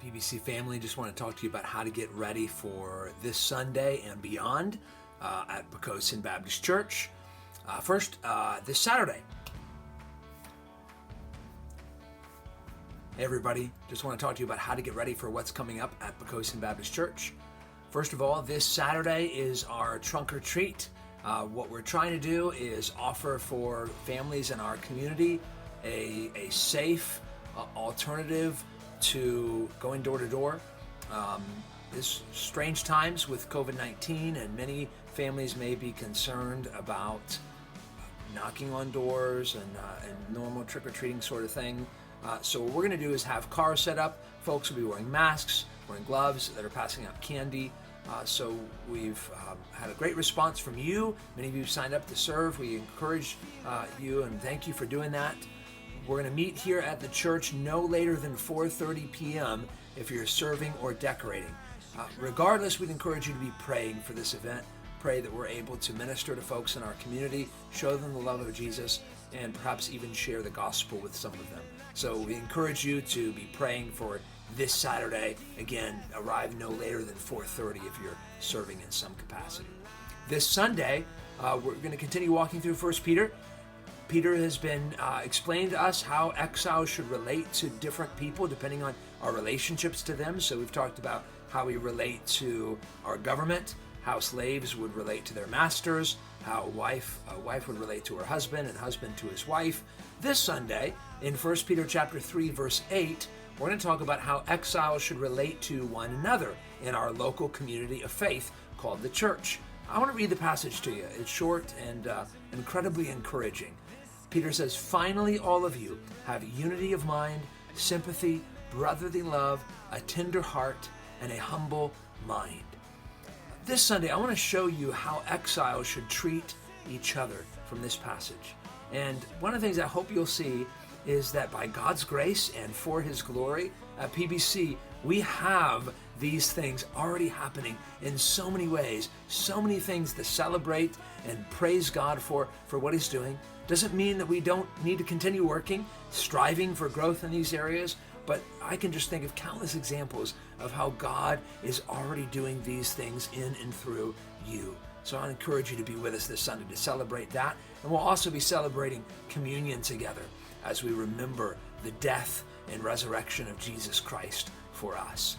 PBC family, just want to talk to you about how to get ready for this Sunday and beyond at Pocosin Baptist Church. First, this Saturday. Hey everybody, just want to talk to you about how to get ready for what's coming up at Pocosin Baptist Church. First of all, this Saturday is our trunk or treat. What we're trying to do is offer for families in our community a safe alternative to going door to door. This strange times with COVID-19, and many families may be concerned about knocking on doors and normal trick-or-treating sort of thing. So what we're going to do is have cars set up. Folks will be wearing masks, wearing gloves that are passing out candy. So we've had a great response from you. Many of you signed up to serve. We encourage you and thank you for doing that. We're going to meet here at the church no later than 4:30 p.m. if you're serving or decorating. Regardless, we'd encourage you to be praying for this event. Pray that we're able to minister to folks in our community, show them the love of Jesus, and perhaps even share the gospel with some of them. So we encourage you to be praying for this Saturday. Again, arrive no later than 4:30 if you're serving in some capacity. This Sunday, we're going to continue walking through 1 Peter. Peter has been explaining to us how exiles should relate to different people depending on our relationships to them. So we've talked about how we relate to our government, how slaves would relate to their masters, how a wife would relate to her husband and husband to his wife. This Sunday, in 1 Peter chapter 3, verse 8, we're going to talk about how exiles should relate to one another in our local community of faith called the church. I want to read the passage to you. It's short and incredibly encouraging. Peter says, "Finally, all of you have unity of mind, sympathy, brotherly love, a tender heart, and a humble mind." This Sunday, I want to show you how exiles should treat each other from this passage. And one of the things I hope you'll see is that by God's grace and for His glory, at PBC, we have these things already happening in so many ways, so many things to celebrate and praise God for what He's doing. Doesn't mean that we don't need to continue working, striving for growth in these areas, but I can just think of countless examples of how God is already doing these things in and through you. So I encourage you to be with us this Sunday to celebrate that. And we'll also be celebrating communion together as we remember the death and resurrection of Jesus Christ for us.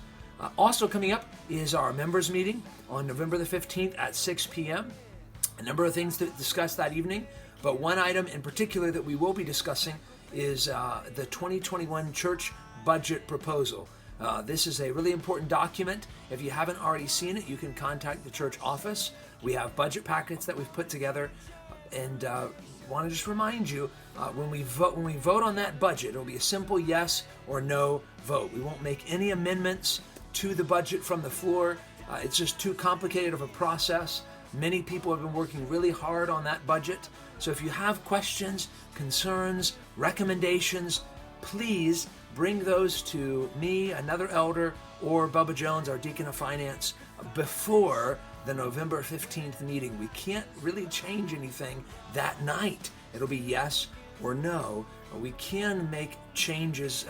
Also coming up is our members meeting on November the 15th at 6 p.m. A number of things to discuss that evening, but one item in particular that we will be discussing is the 2021 church budget proposal. This is a really important document. If you haven't already seen it, you can contact the church office. We have budget packets that we've put together, and want to just remind you, when we vote on that budget, it'll be a simple yes or no vote. We won't make any amendments to the budget from the floor. It's just too complicated of a process. Many people have been working really hard on that budget. So if you have questions, concerns, recommendations, please bring those to me, another elder, or Bubba Jones, our deacon of finance, before the November 15th meeting. We can't really change anything that night. It'll be yes or no. We can make changes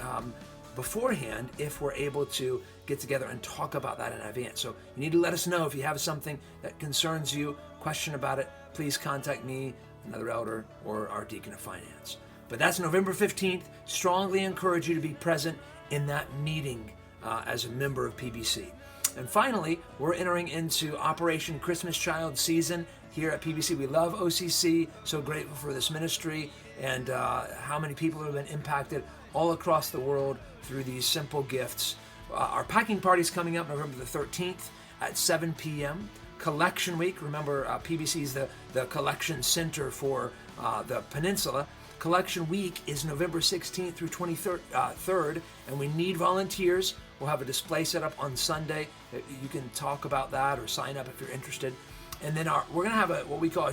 beforehand if we're able to get together and talk about that in advance. So you need to let us know if you have something that concerns you, question about it, please contact me, another elder, or our deacon of finance. But that's November 15th. Strongly encourage you to be present in that meeting as a member of PBC. And finally, we're entering into Operation Christmas Child season here at PBC. We love OCC, so grateful for this ministry and how many people have been impacted all across the world through these simple gifts. Our packing party is coming up November the 13th at 7 p.m. Collection Week, remember PBC is the collection center for the peninsula. Collection Week is November 16th through 23rd, and we need volunteers. We'll have a display set up on Sunday. You can talk about that or sign up if you're interested. And then we're going to have what we call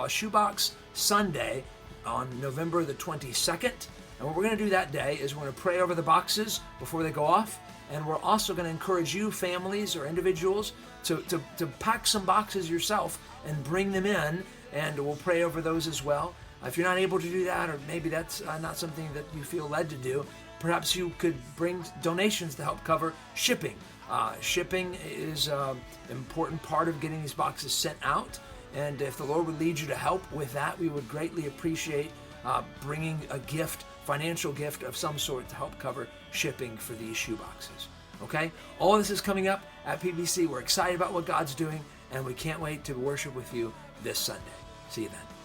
a shoebox Sunday on November the 22nd. And what we're going to do that day is we're going to pray over the boxes before they go off. And we're also going to encourage you, families or individuals, to pack some boxes yourself and bring them in, and we'll pray over those as well. If you're not able to do that, or maybe that's not something that you feel led to do, perhaps you could bring donations to help cover shipping. Shipping is an important part of getting these boxes sent out. And if the Lord would lead you to help with that, we would greatly appreciate bringing a gift, financial gift of some sort to help cover shipping for these shoe boxes. Okay? All this is coming up at PBC. We're excited about what God's doing, and we can't wait to worship with you this Sunday. See you then.